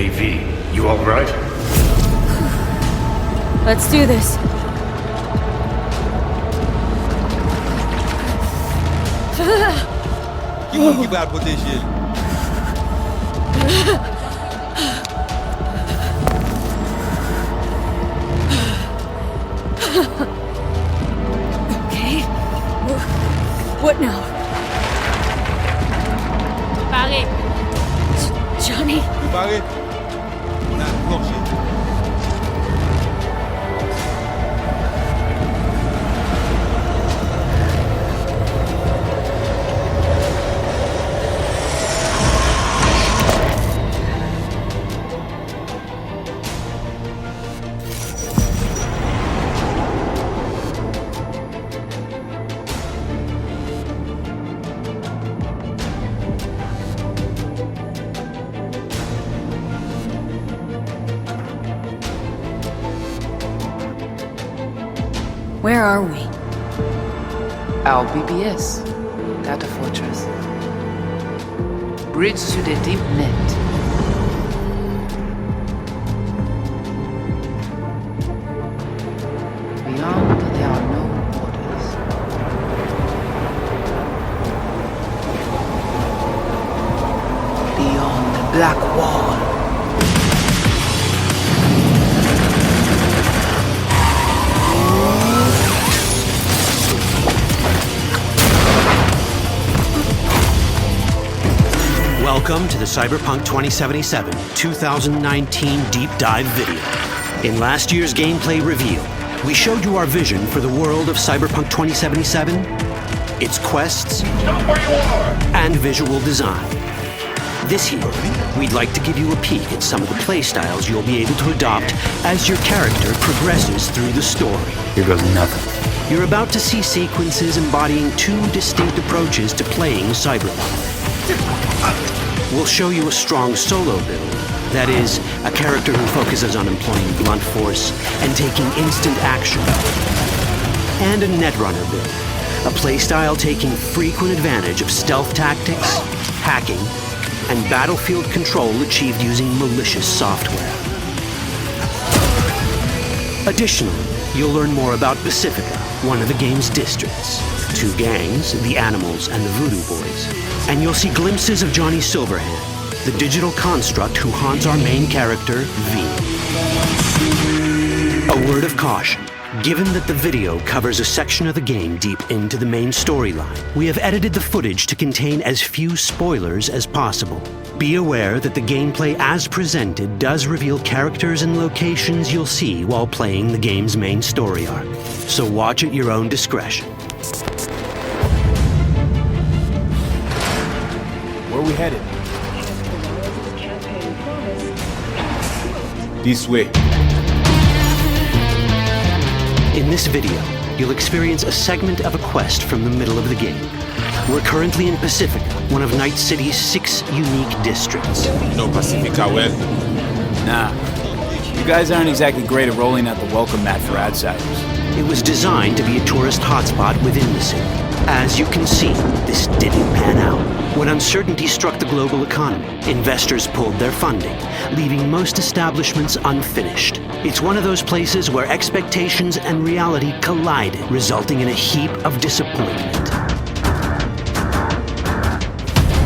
Hey V, you alright? Let's do this. Give out with this shit. Okay. What now? Barré. Johnny? Barré? Nah, bullshit. Where are we? Our BBS, Data Fortress. Bridge to the deep net. Beyond, there are no borders. Beyond the black wall. Welcome to the Cyberpunk 2077 2019 Deep Dive video. In last year's gameplay review, we showed you our vision for the world of Cyberpunk 2077, its quests, Stop where you are! and visual design. This year, we'd like to give you a peek at some of the playstyles you'll be able to adopt as your character progresses through the story. Here goes nothing. You're about to see sequences embodying two distinct approaches to playing Cyberpunk. We'll show you a strong solo build, that is, a character who focuses on employing blunt force and taking instant action. And a Netrunner build, a playstyle taking frequent advantage of stealth tactics, hacking, and battlefield control achieved using malicious software. Additionally, you'll learn more about Pacifica, one of the game's districts, two gangs, the Animals and the Voodoo Boys, and you'll see glimpses of Johnny Silverhand, the digital construct who haunts our main character, V. A word of caution. Given that the video covers a section of the game deep into the main storyline, we have edited the footage to contain as few spoilers as possible. Be aware that the gameplay as presented does reveal characters and locations you'll see while playing the game's main story arc. So watch at your own discretion. Where are we headed? This way. In this video, you'll experience a segment of a quest from the middle of the game. We're currently in Pacifica, one of Night City's 6 unique districts. No Pacifica well. Nah. You guys aren't exactly great at rolling out the welcome mat for outsiders. It was designed to be a tourist hotspot within the city. As you can see, this didn't pan out. When uncertainty struck the global economy, investors pulled their funding, leaving most establishments unfinished. It's one of those places where expectations and reality collided, resulting in a heap of disappointment.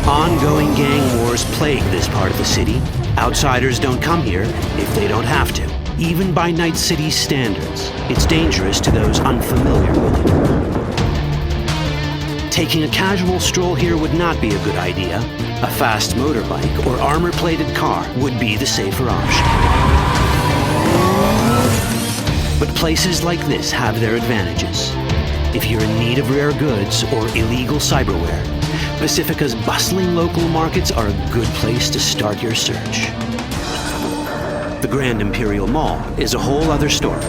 Ongoing gang wars plague this part of the city. Outsiders don't come here if they don't have to. Even by Night City's standards, it's dangerous to those unfamiliar with it. Taking a casual stroll here would not be a good idea. A fast motorbike or armor-plated car would be the safer option. But places like this have their advantages. If you're in need of rare goods or illegal cyberware, Pacifica's bustling local markets are a good place to start your search. The Grand Imperial Mall is a whole other story.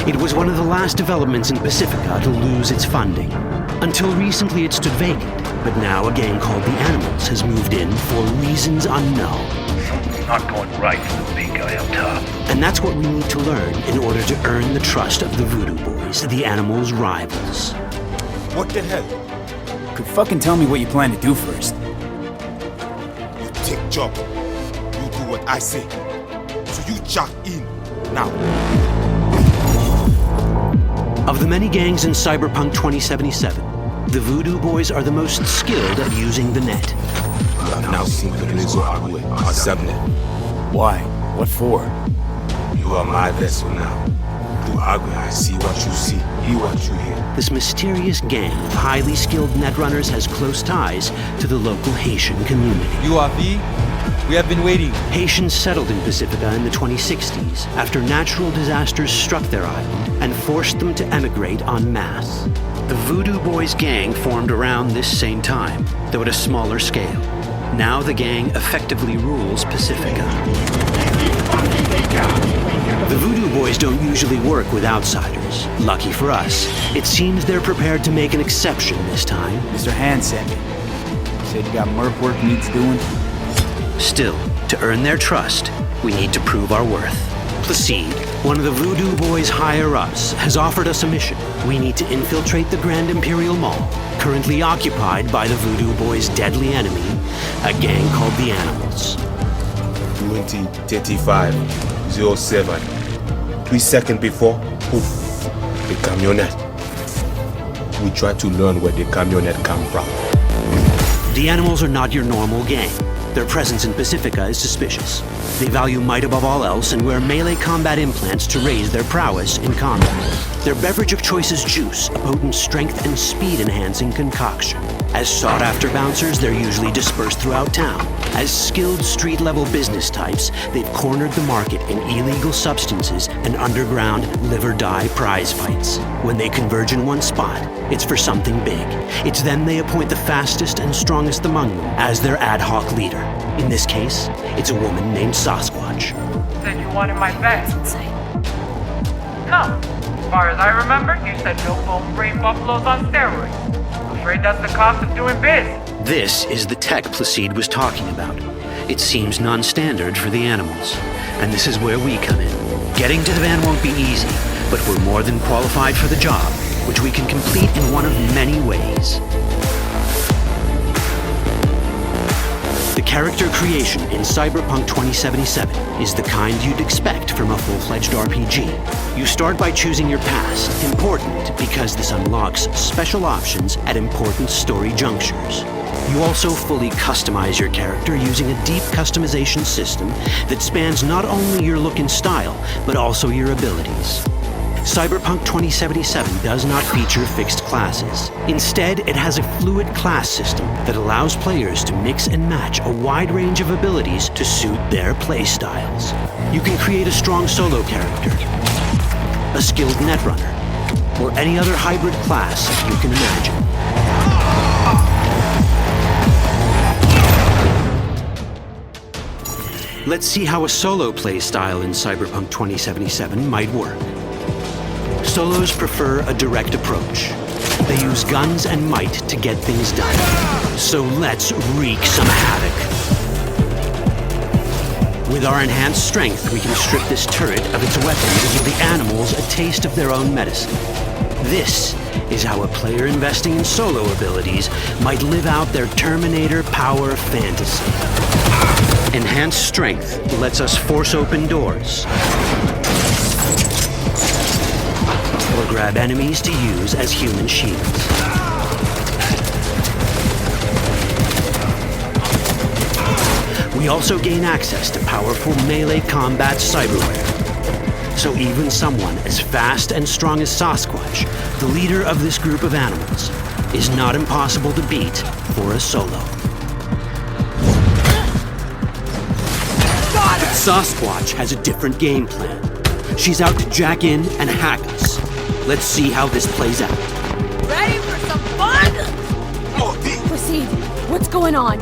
It was one of the last developments in Pacifica to lose its funding. Until recently it stood vacant, but now a gang called the Animals has moved in for reasons unknown. Something's not going right for the big guy up top. And that's what we need to learn in order to earn the trust of the Voodoo Boys, the Animals' rivals. What the hell? Could fucking tell me what you plan to do first. You take job. You do do what I say. So you jack in now. Of the many gangs in Cyberpunk 2077, the Voodoo Boys are the most skilled at using the net. You have now seen the blaze of Agwe, our subnet. Why? What for? You are my vessel now. Through Agwe, I see what you see, hear what you hear. This mysterious gang of highly skilled netrunners has close ties to the local Haitian community. You are V? We have been waiting. Haitians settled in Pacifica in the 2060s after natural disasters struck their island and forced them to emigrate en masse. The Voodoo Boys gang formed around this same time, though at a smaller scale. Now the gang effectively rules Pacifica. The Voodoo Boys don't usually work with outsiders. Lucky for us, it seems they're prepared to make an exception this time. Mr. Hand sent me. Said you got merc work needs doing. Still, to earn their trust, we need to prove our worth. Placide, one of the Voodoo Boys' higher-ups, has offered us a mission. We need to infiltrate the Grand Imperial Mall, currently occupied by the Voodoo Boys' deadly enemy, a gang called the Animals. 2035-07. 3 seconds before, poof, the camionette. We try to learn where the camionette come from. The Animals are not your normal gang. Their presence in Pacifica is suspicious. They value might above all else and wear melee combat implants to raise their prowess in combat. Their beverage of choice is juice, a potent strength and speed-enhancing concoction. As sought-after bouncers, they're usually dispersed throughout town. As skilled street-level business types, they've cornered the market in illegal substances and underground live-or-die prize fights. When they converge in one spot, it's for something big. It's then they appoint the fastest and strongest among them as their ad hoc leader. In this case, it's a woman named Sasquatch. Said you wanted my bag. Insane. No. As far as I remember, you said no bone brain buffaloes on steroids. I'm afraid that's the cost of doing biz. This is the tech Placide was talking about. It seems non-standard for the Animals. And this is where we come in. Getting to the van won't be easy, but we're more than qualified for the job, which we can complete in one of many ways. The character creation in Cyberpunk 2077 is the kind you'd expect from a full-fledged RPG. You start by choosing your past, important because this unlocks special options at important story junctures. You also fully customize your character using a deep customization system that spans not only your look and style, but also your abilities. Cyberpunk 2077 does not feature fixed classes. Instead, it has a fluid class system that allows players to mix and match a wide range of abilities to suit their playstyles. You can create a strong solo character, a skilled netrunner, or any other hybrid class you can imagine. Let's see how a solo playstyle in Cyberpunk 2077 might work. Solos prefer a direct approach. They use guns and might to get things done. So let's wreak some havoc. With our enhanced strength, we can strip this turret of its weapons and give the Animals a taste of their own medicine. This is how a player investing in solo abilities might live out their Terminator power fantasy. Enhanced strength lets us force open doors, or grab enemies to use as human shields. We also gain access to powerful melee combat cyberware. So even someone as fast and strong as Sasquatch, the leader of this group of animals, is not impossible to beat for a solo. But Sasquatch has a different game plan. She's out to jack in and hack us. Let's see how this plays out. Ready for some fun? Proceed. What's going on?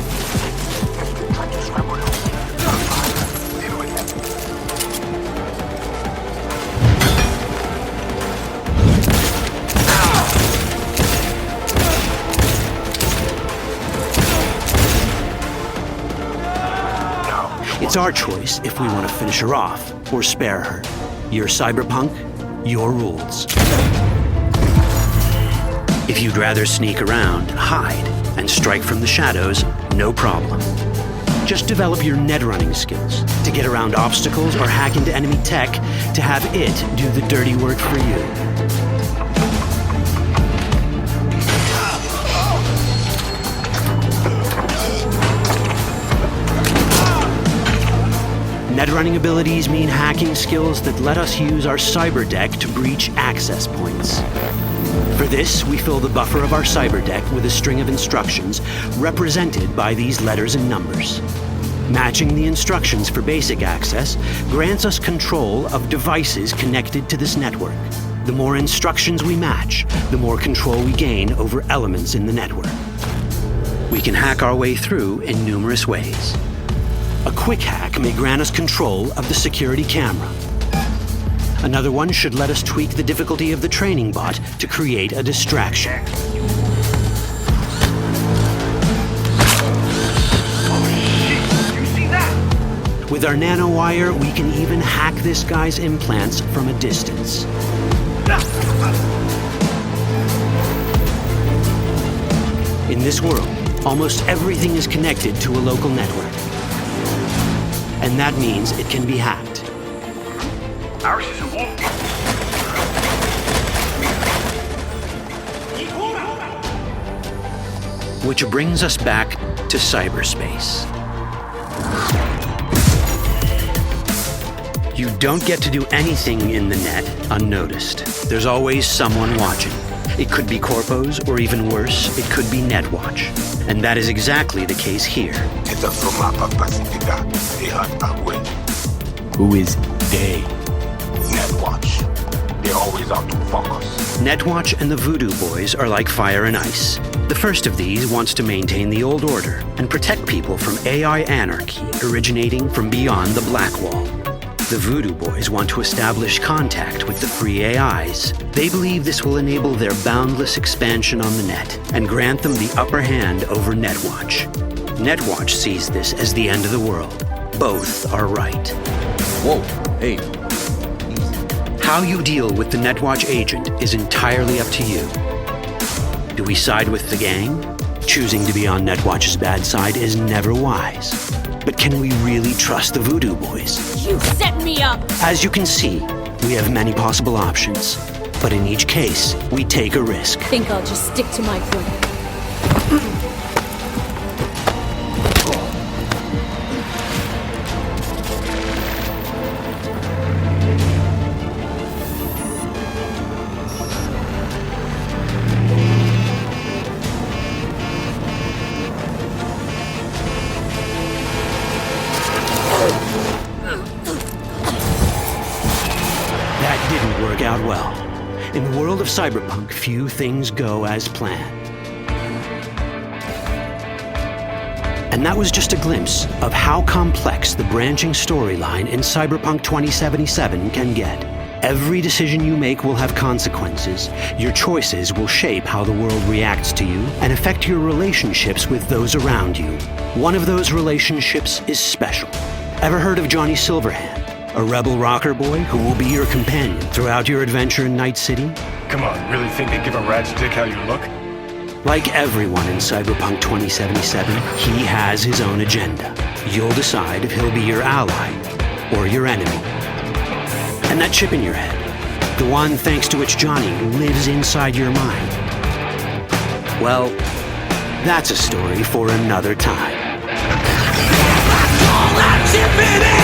It's our choice if we want to finish her off or spare her. You're Cyberpunk, your rules. If you'd rather sneak around, hide, and strike from the shadows, no problem. Just develop your net running skills to get around obstacles or hack into enemy tech to have it do the dirty work for you. Net running abilities mean hacking skills that let us use our cyber deck to breach access points. For this, we fill the buffer of our cyber deck with a string of instructions represented by these letters and numbers. Matching the instructions for basic access grants us control of devices connected to this network. The more instructions we match, the more control we gain over elements in the network. We can hack our way through in numerous ways. A quick hack may grant us control of the security camera. Another one should let us tweak the difficulty of the training bot to create a distraction. With our nanowire, we can even hack this guy's implants from a distance. In this world, almost everything is connected to a local network. And that means it can be hacked. Ours is a wolf. Which brings us back to cyberspace. You don't get to do anything in the net unnoticed. There's always someone watching. It could be corpos, or even worse, it could be Netwatch. And that is exactly the case here. It's a from Pacifica. They hunt away. Who is they? Netwatch. They're always out to fuck us. Netwatch and the Voodoo boys are like fire and ice. The first of these wants to maintain the old order and protect people from AI anarchy originating from beyond the Black Wall. The Voodoo boys want to establish contact with the free AIs. They believe this will enable their boundless expansion on the net and grant them the upper hand over Netwatch. Netwatch sees this as the end of the world. Both are right. Whoa, hey. How you deal with the Netwatch agent is entirely up to you. Do we side with the gang? Choosing to be on Netwatch's bad side is never wise. But can we really trust the Voodoo boys? You set me up! As you can see, we have many possible options. But in each case, we take a risk. Think I'll just stick to my plan. Out well. In the world of Cyberpunk, few things go as planned. And that was just a glimpse of how complex the branching storyline in Cyberpunk 2077 can get. Every decision you make will have consequences. Your choices will shape how the world reacts to you and affect your relationships with those around you. One of those relationships is special. Ever heard of Johnny Silverhand? A rebel rocker boy who will be your companion throughout your adventure in Night City? Come on, really think they give a rat's dick how you look? Like everyone in Cyberpunk 2077, he has his own agenda. You'll decide if he'll be your ally or your enemy. And that chip in your head, the one thanks to which Johnny lives inside your mind, well, that's a story for another time. All that chip in it!